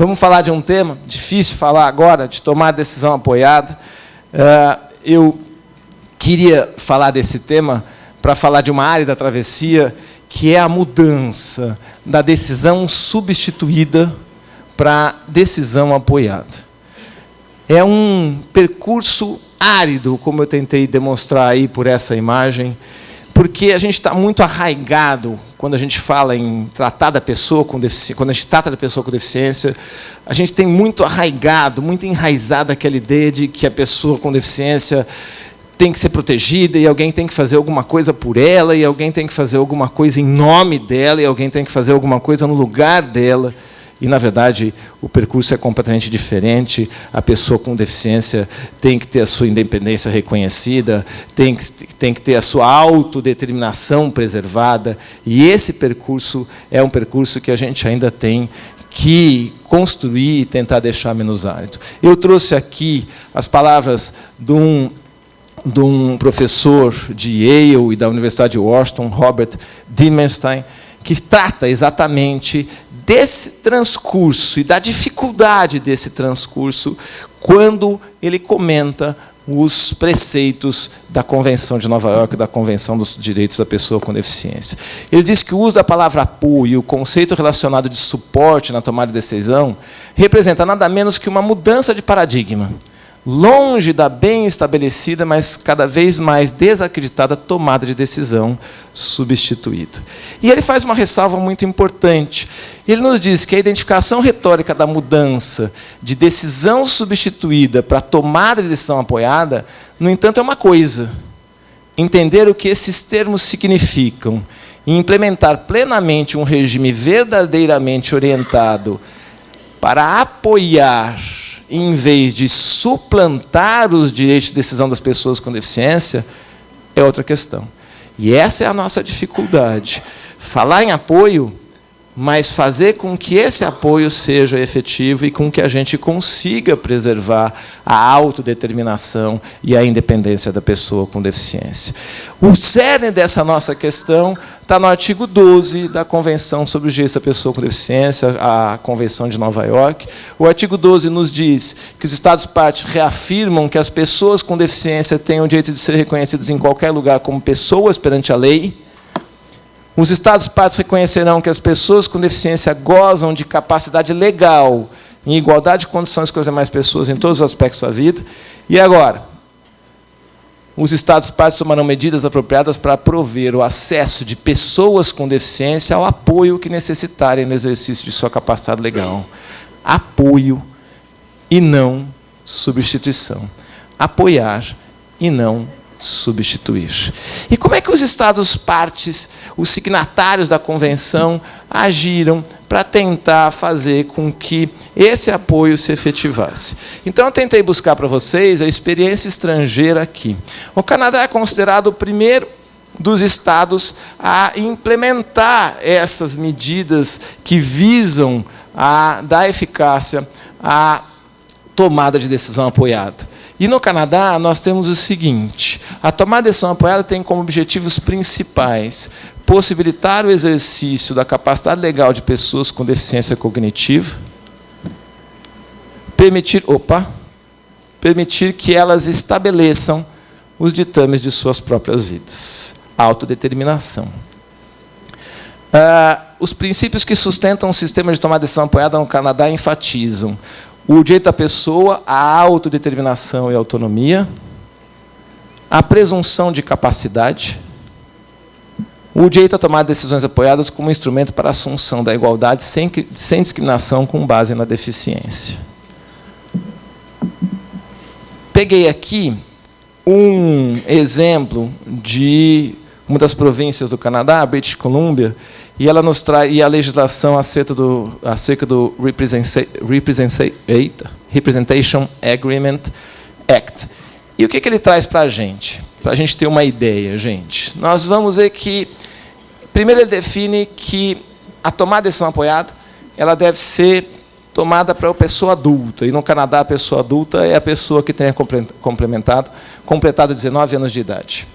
Vamos falar de um tema difícil falar agora, de tomar decisão apoiada. Eu queria falar desse tema para falar de uma área da travessia, que é a mudança da decisão substituída para decisão apoiada. É um percurso árido, como eu tentei demonstrar aí por essa imagem, porque a gente está muito arraigado quando a gente fala em tratar da pessoa com deficiência, quando a gente trata da pessoa com deficiência, a gente tem muito arraigado, muito enraizada aquela ideia de que a pessoa com deficiência tem que ser protegida e alguém tem que fazer alguma coisa por ela e alguém tem que fazer alguma coisa em nome dela e alguém tem que fazer alguma coisa no lugar dela. E, na verdade, o percurso é completamente diferente. A pessoa com deficiência tem que ter a sua independência reconhecida, tem que ter a sua autodeterminação preservada. E esse percurso é um percurso que a gente ainda tem que construir e tentar deixar menos árido. Eu trouxe aqui as palavras de um professor de Yale e da Universidade de Washington, Robert Dimmerstein, que trata exatamente desse transcurso e da dificuldade desse transcurso quando ele comenta os preceitos da Convenção de Nova York, da Convenção dos Direitos da Pessoa com Deficiência. Ele diz que o uso da palavra apoio, o conceito relacionado de suporte na tomada de decisão, representa nada menos que uma mudança de paradigma, longe da bem estabelecida, mas cada vez mais desacreditada tomada de decisão substituída. E ele faz uma ressalva muito importante. Ele nos diz que a identificação retórica da mudança de decisão substituída para tomada de decisão apoiada, no entanto, é uma coisa. Entender o que esses termos significam e implementar plenamente um regime verdadeiramente orientado para apoiar, em vez de suplantar os direitos de decisão das pessoas com deficiência, é outra questão. E essa é a nossa dificuldade. Falar em apoio, mas fazer com que esse apoio seja efetivo e com que a gente consiga preservar a autodeterminação e a independência da pessoa com deficiência. O cerne dessa nossa questão está no artigo 12 da Convenção sobre os Direitos da Pessoa com Deficiência, a Convenção de Nova York. O artigo 12 nos diz que os Estados-partes reafirmam que as pessoas com deficiência têm o direito de ser reconhecidas em qualquer lugar como pessoas perante a lei. Os Estados-partes reconhecerão que as pessoas com deficiência gozam de capacidade legal, em igualdade de condições com as demais pessoas em todos os aspectos da vida. E agora, os Estados-partes tomarão medidas apropriadas para prover o acesso de pessoas com deficiência ao apoio que necessitarem no exercício de sua capacidade legal. Apoio e não substituição. Apoiar e não substituir. E como é que os Estados-partes, os signatários da Convenção, agiram para tentar fazer com que esse apoio se efetivasse? Então, eu tentei buscar para vocês a experiência estrangeira aqui. O Canadá é considerado o primeiro dos estados a implementar essas medidas que visam dar eficácia à tomada de decisão apoiada. E no Canadá, nós temos o seguinte: a tomada de decisão apoiada tem como objetivos principais possibilitar o exercício da capacidade legal de pessoas com deficiência cognitiva, permitir que elas estabeleçam os ditames de suas próprias vidas. Autodeterminação. Os princípios que sustentam o sistema de tomada de decisão apoiada no Canadá enfatizam o direito da pessoa à autodeterminação e autonomia, a presunção de capacidade, o direito a tomar decisões apoiadas como instrumento para a assunção da igualdade sem discriminação com base na deficiência. Peguei aqui um exemplo de uma das províncias do Canadá, a British Columbia, e ela nos traz a legislação acerca do Representation Agreement Act. E o que ele traz para a gente? Para a gente ter uma ideia, gente. Nós vamos ver que, primeiro, ele define que a tomada de decisão apoiada ela deve ser tomada para a pessoa adulta. E no Canadá, a pessoa adulta é a pessoa que tenha completado 19 anos de idade.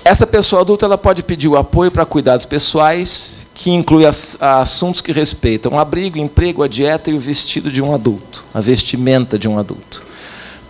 Essa pessoa adulta ela pode pedir o apoio para cuidados pessoais que inclui assuntos que respeitam o abrigo, o emprego, a dieta e o vestido de um adulto, a vestimenta de um adulto.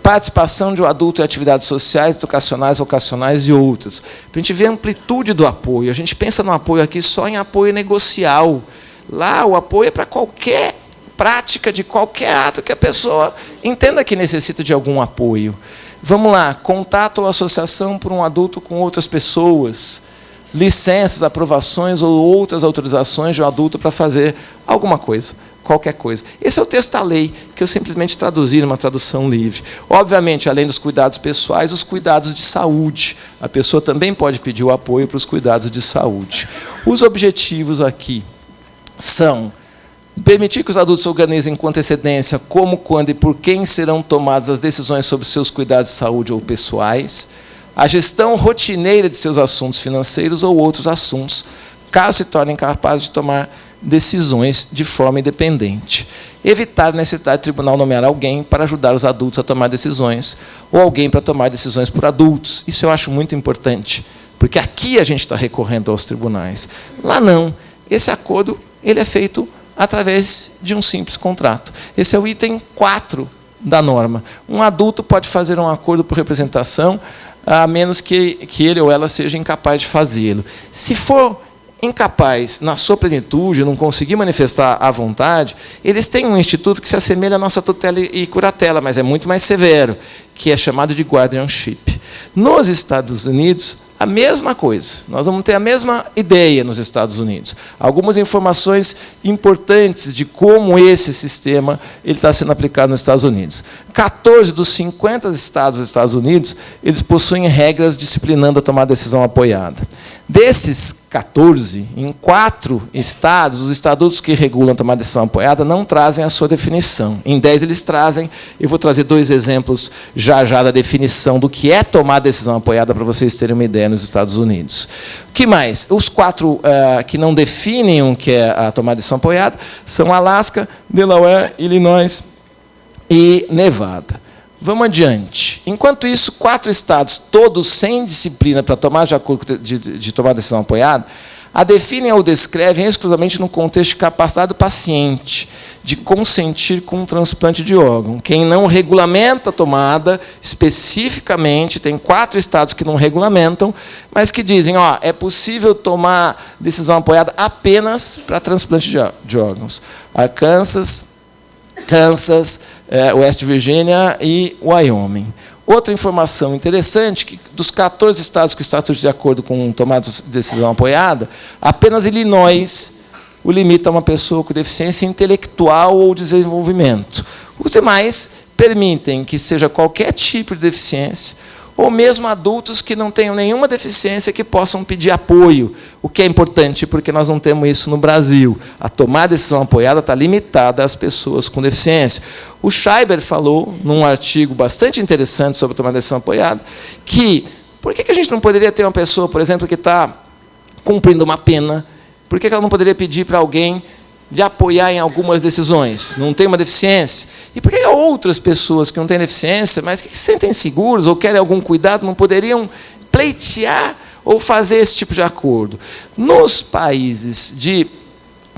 Participação de um adulto em atividades sociais, educacionais, vocacionais e outras. Para a gente ver a amplitude do apoio. A gente pensa no apoio aqui só em apoio negocial. Lá, o apoio é para qualquer prática de qualquer ato que a pessoa entenda que necessita de algum apoio. Vamos lá, contato ou associação por um adulto com outras pessoas, licenças, aprovações ou outras autorizações de um adulto para fazer alguma coisa, qualquer coisa. Esse é o texto da lei, que eu simplesmente traduzi numa tradução livre. Obviamente, além dos cuidados pessoais, os cuidados de saúde. A pessoa também pode pedir o apoio para os cuidados de saúde. Os objetivos aqui são permitir que os adultos se organizem com antecedência como, quando e por quem serão tomadas as decisões sobre seus cuidados de saúde ou pessoais, a gestão rotineira de seus assuntos financeiros ou outros assuntos, caso se tornem capazes de tomar decisões de forma independente. Evitar a necessidade do tribunal nomear alguém para ajudar os adultos a tomar decisões, ou alguém para tomar decisões por adultos. Isso eu acho muito importante, porque aqui a gente está recorrendo aos tribunais. Lá não. Esse acordo ele é feito através de um simples contrato. Esse é o item 4 da norma. Um adulto pode fazer um acordo por representação, a menos que ele ou ela seja incapaz de fazê-lo. Se for incapaz, na sua plenitude, não conseguir manifestar a vontade, eles têm um instituto que se assemelha à nossa tutela e curatela, mas é muito mais severo, que é chamado de guardianship. Nos Estados Unidos, a mesma coisa. Nós vamos ter a mesma ideia nos Estados Unidos. Algumas informações importantes de como esse sistema ele está sendo aplicado nos Estados Unidos. 14 dos 50 estados dos Estados Unidos, eles possuem regras disciplinando a tomada de decisão apoiada. Desses 14, em 4 estados, os estatutos que regulam a tomada de decisão apoiada não trazem a sua definição. Em 10 eles trazem, eu vou trazer 2 exemplos já da definição do que é tomar decisão apoiada para vocês terem uma ideia nos Estados Unidos. O que mais? Os 4 que não definem o que é a tomada de decisão apoiada são Alasca, Delaware, Illinois e Nevada. Vamos adiante. Enquanto isso, 4 estados, todos sem disciplina para tomar de tomar decisão apoiada, a definem ou descrevem exclusivamente no contexto de capacidade do paciente de consentir com um transplante de órgão. Quem não regulamenta a tomada, especificamente, tem 4 estados que não regulamentam, mas que dizem, é possível tomar decisão apoiada apenas para transplante de órgãos. Arkansas, Kansas, West Virginia e Wyoming. Outra informação interessante, que dos 14 estados que estão de acordo com tomada de decisão apoiada, apenas Illinois o limita a uma pessoa com deficiência intelectual ou desenvolvimento. Os demais permitem que seja qualquer tipo de deficiência, ou mesmo adultos que não tenham nenhuma deficiência que possam pedir apoio, o que é importante, porque nós não temos isso no Brasil. A tomada de decisão apoiada está limitada às pessoas com deficiência. O Schreiber falou, num artigo bastante interessante sobre a tomada de decisão apoiada, que por que a gente não poderia ter uma pessoa, por exemplo, que está cumprindo uma pena, por que ela não poderia pedir para alguém de apoiar em algumas decisões? Não tem uma deficiência. E por que outras pessoas que não têm deficiência, mas que se sentem seguros ou querem algum cuidado, não poderiam pleitear ou fazer esse tipo de acordo? Nos países de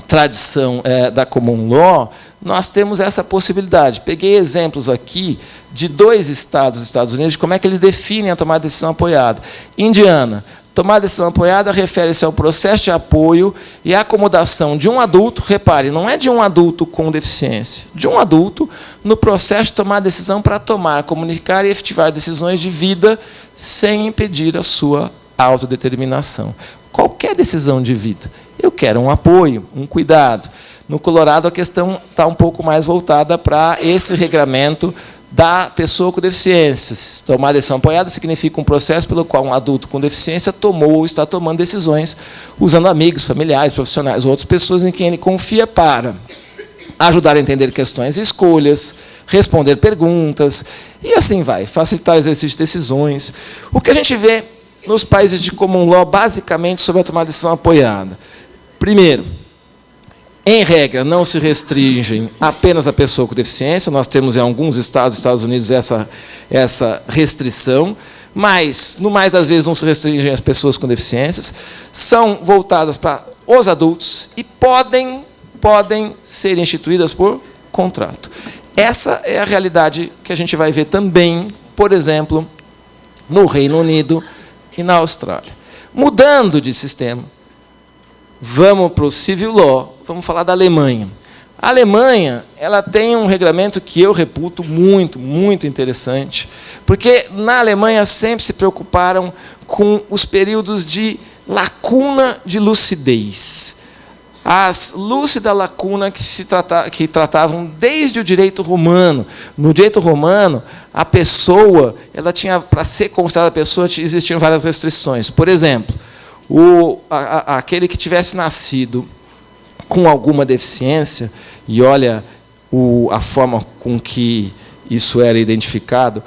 tradição da common law, nós temos essa possibilidade. Peguei exemplos aqui de 2 estados dos Estados Unidos, de como é que eles definem a tomada de decisão apoiada. Indiana. Tomar decisão apoiada refere-se ao processo de apoio e acomodação de um adulto, repare, não é de um adulto com deficiência, de um adulto no processo de tomar decisão para tomar, comunicar e efetivar decisões de vida sem impedir a sua autodeterminação. Qualquer decisão de vida. Eu quero um apoio, um cuidado. No Colorado, a questão está um pouco mais voltada para esse regramento da pessoa com deficiências. Tomar decisão apoiada significa um processo pelo qual um adulto com deficiência tomou ou está tomando decisões, usando amigos, familiares, profissionais ou outras pessoas em quem ele confia para ajudar a entender questões e escolhas, responder perguntas, e assim vai, facilitar o exercício de decisões. O que a gente vê nos países de common law, basicamente, sobre a tomada de decisão apoiada. Primeiro, em regra, não se restringem apenas a pessoa com deficiência. Nós temos em alguns estados dos Estados Unidos essa restrição, mas, no mais das vezes, não se restringem as pessoas com deficiências. São voltadas para os adultos e podem ser instituídas por contrato. Essa é a realidade que a gente vai ver também, por exemplo, no Reino Unido e na Austrália. Mudando de sistema, vamos para o civil law, vamos falar da Alemanha. A Alemanha, ela tem um regramento que eu reputo muito, muito interessante, porque na Alemanha sempre se preocuparam com os períodos de lacuna de lucidez. As lúcida lacuna que tratavam desde o direito romano. No direito romano, a pessoa, ela tinha, para ser considerada pessoa, existiam várias restrições. Por exemplo, aquele que tivesse nascido com alguma deficiência, e olha a forma com que isso era identificado,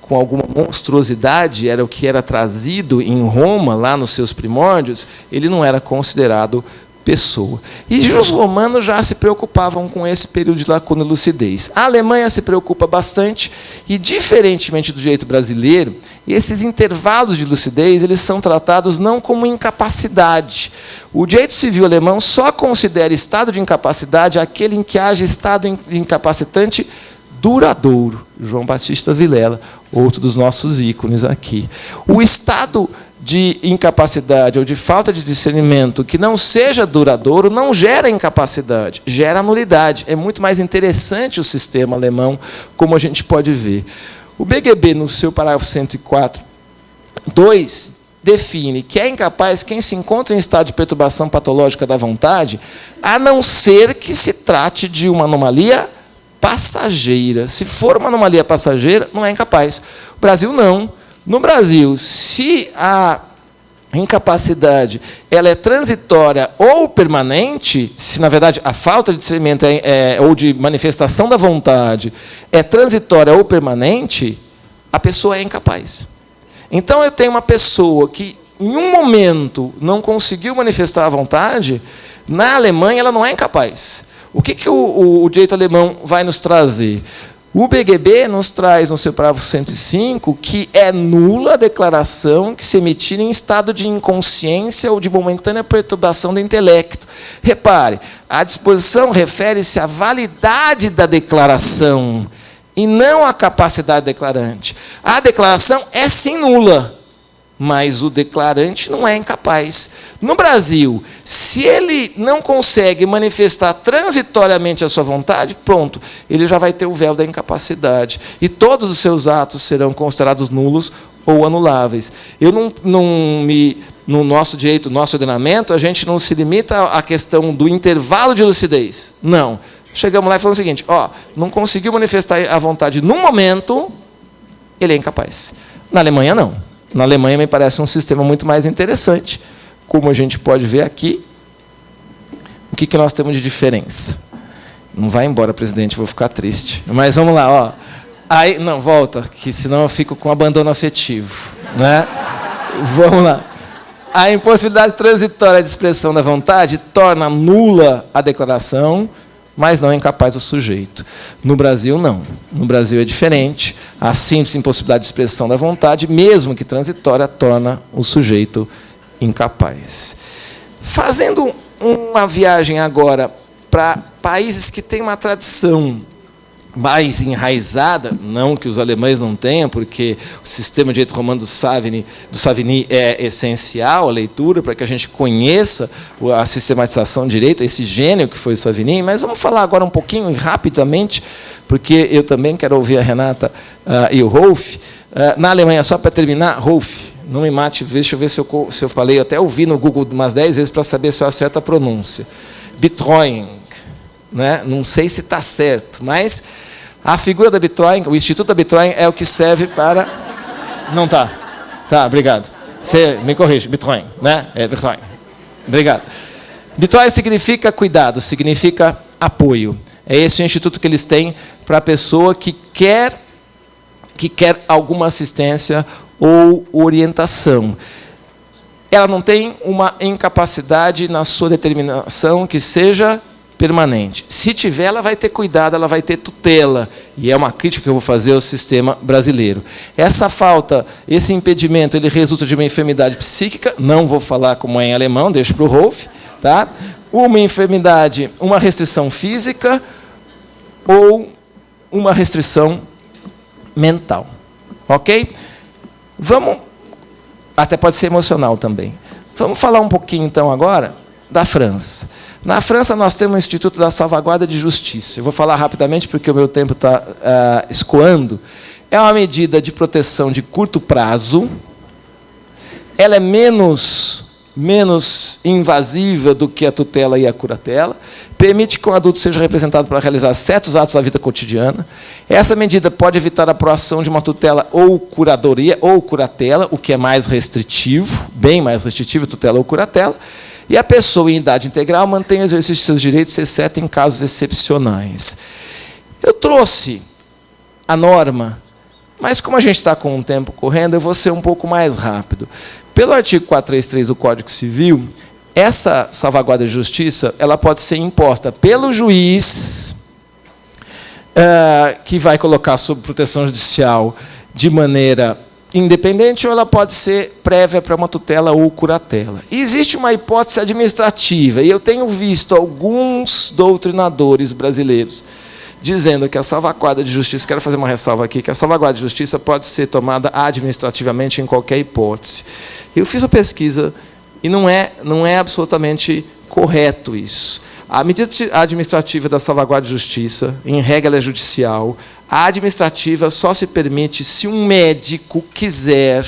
com alguma monstruosidade, era o que era trazido em Roma, lá nos seus primórdios, ele não era considerado pessoa. E os romanos já se preocupavam com esse período de lacuna e lucidez. A Alemanha se preocupa bastante e, diferentemente do direito brasileiro, esses intervalos de lucidez eles são tratados não como incapacidade. O direito civil alemão só considera estado de incapacidade aquele em que haja estado incapacitante duradouro. João Batista Vilela, outro dos nossos ícones aqui. O estado de incapacidade ou de falta de discernimento que não seja duradouro não gera incapacidade, gera nulidade. É muito mais interessante o sistema alemão, como a gente pode ver. O BGB, no seu parágrafo 104, 2, define que é incapaz quem se encontra em estado de perturbação patológica da vontade, a não ser que se trate de uma anomalia passageira. Se for uma anomalia passageira, não é incapaz. O Brasil não. No Brasil, se a incapacidade ela é transitória ou permanente, se, na verdade, a falta de discernimento ou de manifestação da vontade é transitória ou permanente, a pessoa é incapaz. Então, eu tenho uma pessoa que, em um momento, não conseguiu manifestar a vontade, na Alemanha ela não é incapaz. O que o direito alemão vai nos trazer? O BGB nos traz, no seu parágrafo 105, que é nula a declaração que se emitir em estado de inconsciência ou de momentânea perturbação do intelecto. Repare, a disposição refere-se à validade da declaração e não à capacidade declarante. A declaração é sim nula, mas o declarante não é incapaz. No Brasil, se ele não consegue manifestar transitoriamente a sua vontade, pronto, ele já vai ter o véu da incapacidade. E todos os seus atos serão considerados nulos ou anuláveis. No nosso direito, no nosso ordenamento, a gente não se limita à questão do intervalo de lucidez. Não. Chegamos lá e falamos o seguinte, não conseguiu manifestar a vontade num momento, ele é incapaz. Na Alemanha, não. Na Alemanha, me parece um sistema muito mais interessante. Como a gente pode ver aqui, o que nós temos de diferença? Não vai embora, presidente, vou ficar triste. Mas vamos lá. Aí, não, volta, que senão eu fico com abandono afetivo. Né? Vamos lá. A impossibilidade transitória de expressão da vontade torna nula a declaração, mas não é incapaz o sujeito. No Brasil, não. No Brasil é diferente. A simples impossibilidade de expressão da vontade, mesmo que transitória, torna o sujeito incapaz. Fazendo uma viagem agora para países que têm uma tradição mais enraizada, não que os alemães não tenham, porque o sistema de direito romano do Savigny é essencial, a leitura, para que a gente conheça a sistematização de direito, esse gênio que foi Savigny, mas vamos falar agora um pouquinho, rapidamente, porque eu também quero ouvir a Renata e o Rolf. Na Alemanha, só para terminar, Rolf, não me mate, deixa eu ver se eu falei, eu até ouvi no Google umas 10 vezes para saber se eu acerto a pronúncia. Betreuung. Né? Não sei se está certo, mas a figura da Betreuung, o Instituto da Betreuung é o que serve para... Não está. Tá, obrigado. Você me corrige, Betreuung, né? É Betreuung. Obrigado. Betreuung significa cuidado, significa apoio. É esse o instituto que eles têm para a pessoa que quer alguma assistência ou orientação. Ela não tem uma incapacidade na sua determinação que seja permanente. Se tiver, ela vai ter cuidado, ela vai ter tutela. E é uma crítica que eu vou fazer ao sistema brasileiro. Essa falta, esse impedimento, ele resulta de uma enfermidade psíquica, não vou falar como é em alemão, deixo para o Rolf, Tá? Uma enfermidade, uma restrição física ou uma restrição mental. Ok? Vamos... Até pode ser emocional também. Vamos falar um pouquinho, então, agora, da França. Na França, nós temos o Instituto da Salvaguarda de Justiça. Eu vou falar rapidamente, porque o meu tempo está escoando. É uma medida de proteção de curto prazo. Ela é menos invasiva do que a tutela e a curatela, permite que um adulto seja representado para realizar certos atos da vida cotidiana. Essa medida pode evitar a proação de uma tutela ou curadoria ou curatela, o que é mais restritivo, bem mais restritivo, tutela ou curatela, e a pessoa em idade integral mantém o exercício de seus direitos, exceto em casos excepcionais. Eu trouxe a norma, mas como a gente está com o tempo correndo, eu vou ser um pouco mais rápido. Pelo artigo 433 do Código Civil, essa salvaguarda de justiça ela pode ser imposta pelo juiz, que vai colocar sob proteção judicial de maneira independente, ou ela pode ser prévia para uma tutela ou curatela. E existe uma hipótese administrativa, e eu tenho visto alguns doutrinadores brasileiros dizendo que a salvaguarda de justiça, quero fazer uma ressalva aqui, que a salvaguarda de justiça pode ser tomada administrativamente em qualquer hipótese. Eu fiz a pesquisa e não é absolutamente correto isso. A medida administrativa da salvaguarda de justiça, em regra, ela é judicial. A administrativa só se permite se um médico quiser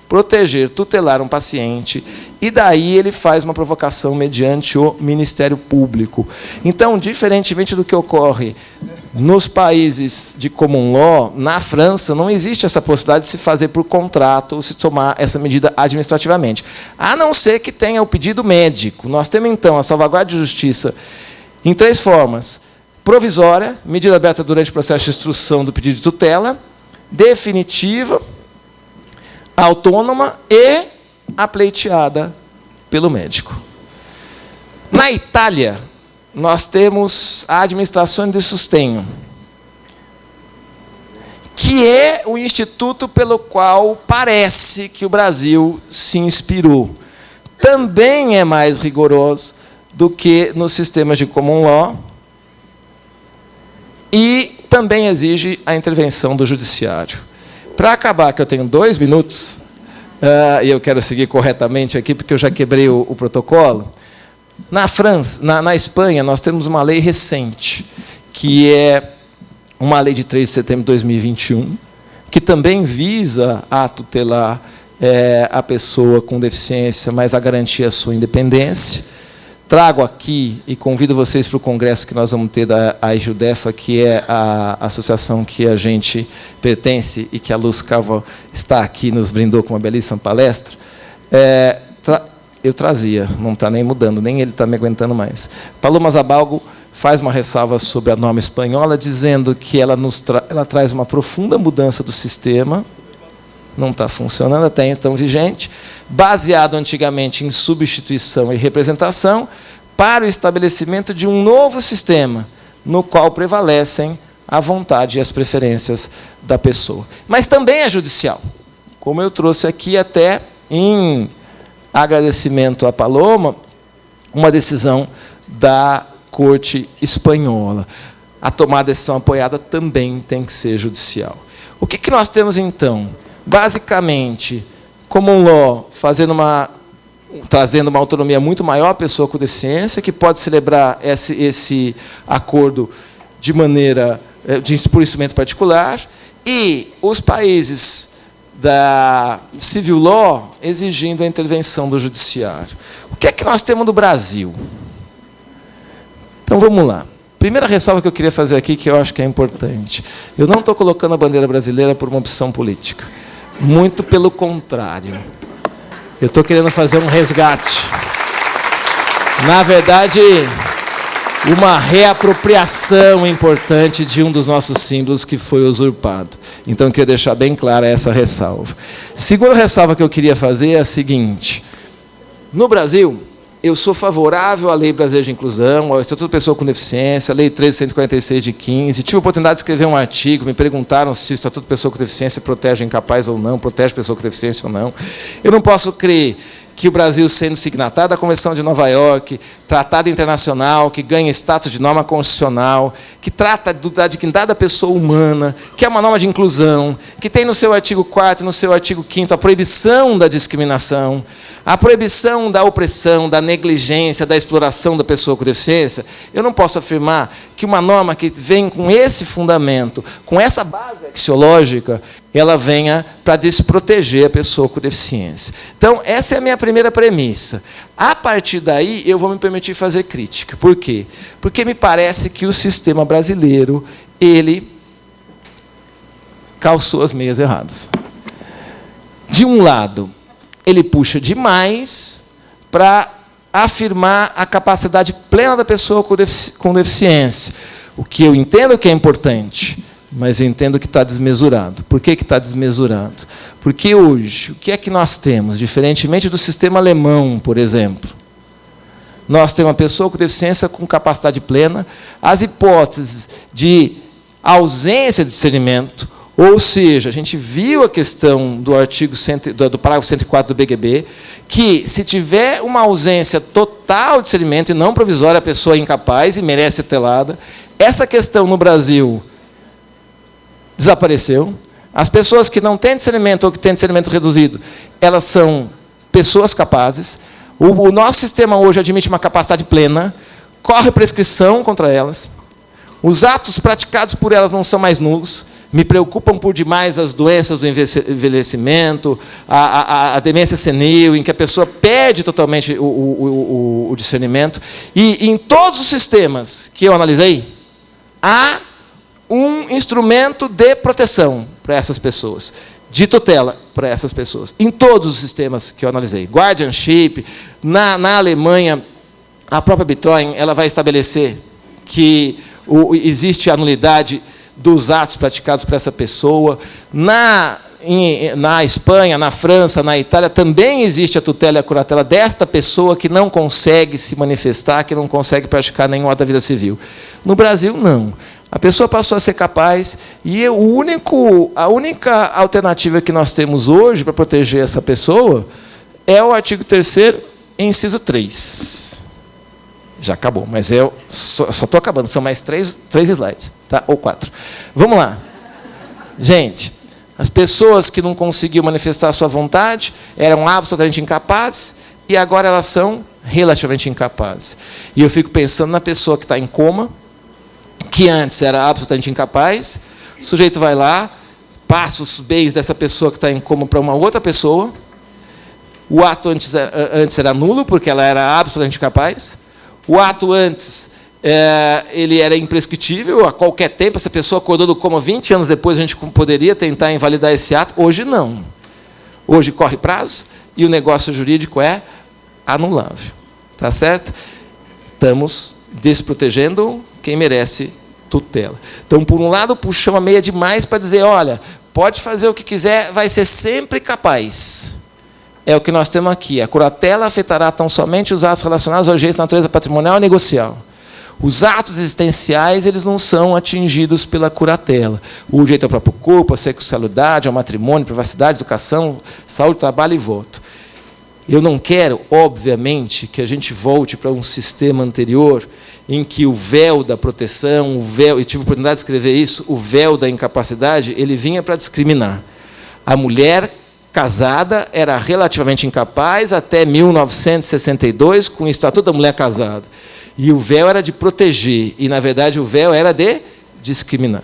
proteger, tutelar um paciente, e daí ele faz uma provocação mediante o Ministério Público. Então, diferentemente do que ocorre nos países de common law, na França, não existe essa possibilidade de se fazer por contrato ou se tomar essa medida administrativamente, a não ser que tenha o pedido médico. Nós temos, então, a salvaguarda de justiça em 3 formas: provisória, medida aberta durante o processo de instrução do pedido de tutela, definitiva, autônoma e a pleiteada pelo médico. Na Itália, nós temos a administração de sustento, que é o instituto pelo qual parece que o Brasil se inspirou. Também é mais rigoroso do que nos sistemas de common law e também exige a intervenção do judiciário. Para acabar, que eu tenho 2 minutos, e eu quero seguir corretamente aqui, porque eu já quebrei o protocolo. Na França, na Espanha, nós temos uma lei recente, que é uma lei de 3 de setembro de 2021, que também visa a tutelar a pessoa com deficiência, mas a garantir a sua independência. Trago aqui e convido vocês para o congresso que nós vamos ter da AIJUDEFA, que é a associação que a gente pertence e que a Luz Cava está aqui, nos brindou com uma belíssima palestra. Eu trazia, não está nem mudando, nem ele está me aguentando mais. Paloma Zabalgo faz uma ressalva sobre a norma espanhola, dizendo que ela traz uma profunda mudança do sistema, não está funcionando até então vigente, baseado antigamente em substituição e representação, para o estabelecimento de um novo sistema, no qual prevalecem a vontade e as preferências da pessoa. Mas também é judicial, como eu trouxe aqui até em agradecimento à Paloma, uma decisão da Corte Espanhola. A tomada de decisão apoiada também tem que ser judicial. O que nós temos, então? Basicamente, common law trazendo uma autonomia muito maior à pessoa com deficiência, que pode celebrar esse acordo de maneira por instrumento particular, e os países da civil law exigindo a intervenção do judiciário. O que é que nós temos no Brasil? Então, vamos lá. Primeira ressalva que eu queria fazer aqui, que eu acho que é importante. Eu não estou colocando a bandeira brasileira por uma opção política. Muito pelo contrário. Eu estou querendo fazer um resgate. Na verdade, uma reapropriação importante de um dos nossos símbolos que foi usurpado. Então, eu queria deixar bem clara essa ressalva. Segunda ressalva que eu queria fazer é a seguinte. No Brasil, eu sou favorável à Lei Brasileira de Inclusão, ao Estatuto da Pessoa com Deficiência, à Lei 13.146 de 15. Tive a oportunidade de escrever um artigo, me perguntaram se o Estatuto da Pessoa com Deficiência protege o incapaz ou não, protege a pessoa com deficiência ou não. Eu não posso crer que o Brasil, sendo signatário da Convenção de Nova York, tratado internacional, que ganha status de norma constitucional, que trata da dignidade da pessoa humana, que é uma norma de inclusão, que tem no seu artigo 4º e no seu artigo 5º a proibição da discriminação, a proibição da opressão, da negligência, da exploração da pessoa com deficiência, eu não posso afirmar que uma norma que vem com esse fundamento, com essa base axiológica, ela venha para desproteger a pessoa com deficiência. Então, essa é a minha primeira premissa. A partir daí, eu vou me permitir fazer crítica. Por quê? Porque me parece que o sistema brasileiro, ele calçou as meias erradas. De um lado, ele puxa demais para afirmar a capacidade plena da pessoa com deficiência. O que eu entendo que é importante, mas eu entendo que está desmesurado. Por que está desmesurado? Porque hoje, o que é que nós temos? Diferentemente do sistema alemão, por exemplo, nós temos uma pessoa com deficiência com capacidade plena, as hipóteses de ausência de discernimento, ou seja, a gente viu a questão do artigo do parágrafo 104 do BGB, que se tiver uma ausência total de discernimento e não provisória, a pessoa é incapaz e merece ser telada. Essa questão no Brasil desapareceu. As pessoas que não têm discernimento ou que têm discernimento reduzido, elas são pessoas capazes. O nosso sistema hoje admite uma capacidade plena, corre prescrição contra elas. Os atos praticados por elas não são mais nulos. Me preocupam por demais as doenças do envelhecimento, a demência senil, em que a pessoa perde totalmente o discernimento. E em todos os sistemas que eu analisei, há um instrumento de proteção para essas pessoas, de tutela para essas pessoas. Em todos os sistemas que eu analisei. Guardianship, na Alemanha, a própria Betroin, ela vai estabelecer que existe a nulidade dos atos praticados por essa pessoa. Na Espanha, na França, na Itália, também existe a tutela e a curatela desta pessoa que não consegue se manifestar, que não consegue praticar nenhum ato da vida civil. No Brasil, não. A pessoa passou a ser capaz, e a única alternativa que nós temos hoje para proteger essa pessoa é o artigo 3º, inciso 3. Já acabou, mas eu só estou acabando. São mais três slides, tá? Ou 4. Vamos lá. Gente, as pessoas que não conseguiam manifestar a sua vontade eram absolutamente incapazes e agora elas são relativamente incapazes. E eu fico pensando na pessoa que está em coma, que antes era absolutamente incapaz, o sujeito vai lá, passa os bens dessa pessoa que está em coma para uma outra pessoa, o ato antes era nulo, porque ela era absolutamente incapaz. O ato antes, ele era imprescritível, a qualquer tempo, essa pessoa acordou do coma 20 anos depois, a gente poderia tentar invalidar esse ato. Hoje, não. Hoje corre prazo e o negócio jurídico é anulável. Tá certo? Estamos desprotegendo quem merece tutela. Então, por um lado, puxamos a meia demais para dizer, olha, pode fazer o que quiser, vai ser sempre capaz. É o que nós temos aqui. A curatela afetará tão somente os atos relacionados aos direitos de natureza patrimonial e negocial. Os atos existenciais, eles não são atingidos pela curatela. O direito ao próprio corpo, à sexualidade, ao matrimônio, privacidade, educação, saúde, trabalho e voto. Eu não quero, obviamente, que a gente volte para um sistema anterior em que o véu da proteção, eu tive a oportunidade de escrever isso, o véu da incapacidade, ele vinha para discriminar. A mulher casada era relativamente incapaz até 1962, com o Estatuto da Mulher Casada. E o véu era de proteger, e, na verdade, o véu era de discriminar.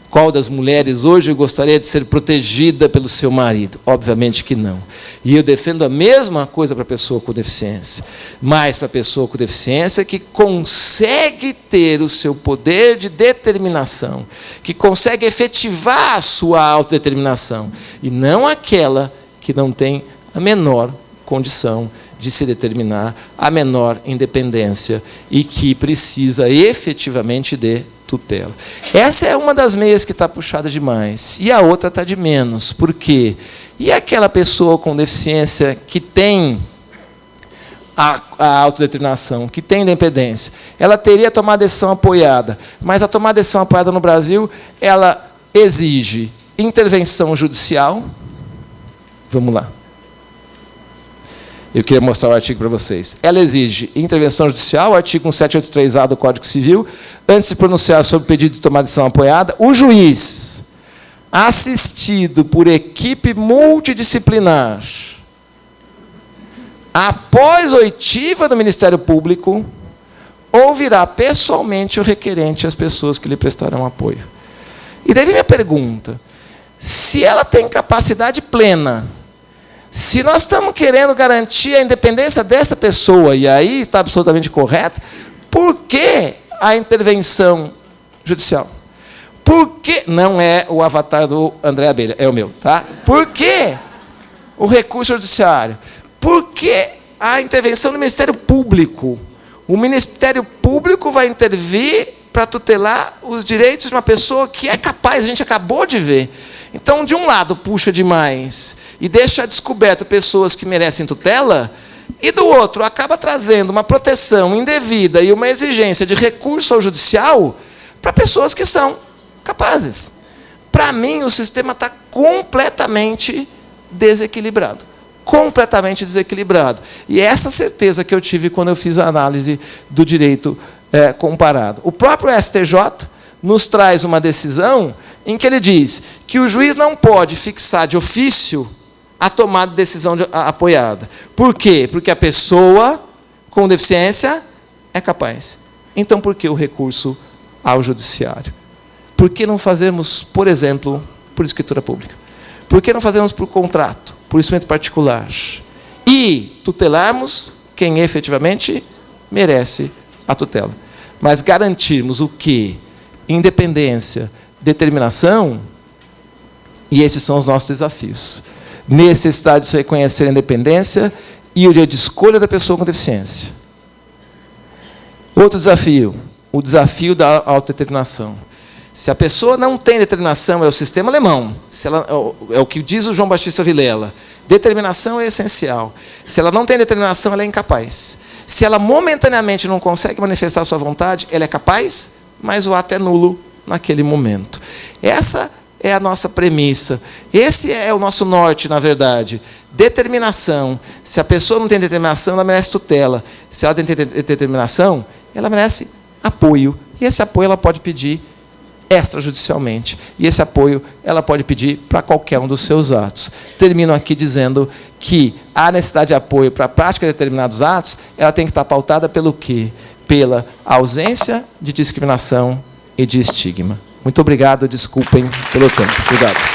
Qual das mulheres hoje gostaria de ser protegida pelo seu marido? Obviamente que não. E eu defendo a mesma coisa para a pessoa com deficiência, mas para a pessoa com deficiência que consegue ter o seu poder de determinação, que consegue efetivar a sua autodeterminação, e não aquela que não tem a menor condição de se determinar, a menor independência, e que precisa efetivamente de tutela. Essa é uma das meias que está puxada demais, e a outra está de menos. Por quê? E aquela pessoa com deficiência que tem a autodeterminação, que tem independência, ela teria tomado decisão apoiada, mas a tomar decisão apoiada no Brasil, ela exige intervenção judicial. Vamos lá. Eu queria mostrar o artigo para vocês. Ela exige intervenção judicial, artigo 1783-A do Código Civil, antes de pronunciar sobre o pedido de tomar decisão apoiada, o juiz, assistido por equipe multidisciplinar, após oitiva do Ministério Público, ouvirá pessoalmente o requerente e as pessoas que lhe prestarão apoio. E daí vem minha pergunta: se ela tem capacidade plena, se nós estamos querendo garantir a independência dessa pessoa, e aí está absolutamente correto, por que a intervenção judicial? Por que não é o avatar do André Abelha, é o meu, tá? Por que o recurso judiciário? Por que a intervenção do Ministério Público? O Ministério Público vai intervir para tutelar os direitos de uma pessoa que é capaz, a gente acabou de ver. Então, de um lado, puxa demais e deixa descoberto pessoas que merecem tutela, e do outro, acaba trazendo uma proteção indevida e uma exigência de recurso ao judicial para pessoas que são capazes. Para mim, o sistema está completamente desequilibrado. Completamente desequilibrado. E é essa certeza que eu tive quando eu fiz a análise do direito comparado. O próprio STJ nos traz uma decisão em que ele diz que o juiz não pode fixar de ofício a tomada de decisão apoiada. Por quê? Porque a pessoa com deficiência é capaz. Então, por que o recurso ao judiciário? Por que não fazermos, por exemplo, por escritura pública? Por que não fazermos por contrato, por instrumento particular? E tutelarmos quem efetivamente merece a tutela. Mas garantirmos o quê? Independência, determinação, e esses são os nossos desafios. Necessidade de se reconhecer a independência e o direito de escolha da pessoa com deficiência. Outro desafio, o desafio da autodeterminação. Se a pessoa não tem determinação, é o sistema alemão. Se ela, é o que diz o João Batista Vilela. Determinação é essencial. Se ela não tem determinação, ela é incapaz. Se ela momentaneamente não consegue manifestar a sua vontade, ela é capaz, mas o ato é nulo naquele momento. Essa é a nossa premissa. Esse é o nosso norte, na verdade. Determinação. Se a pessoa não tem determinação, ela merece tutela. Se ela tem determinação, ela merece apoio. E esse apoio ela pode pedir extrajudicialmente. E esse apoio ela pode pedir para qualquer um dos seus atos. Termino aqui dizendo que a necessidade de apoio para a prática de determinados atos, ela tem que estar pautada pelo quê? Pela ausência de discriminação e de estigma. Muito obrigado, desculpem pelo tempo. Obrigado.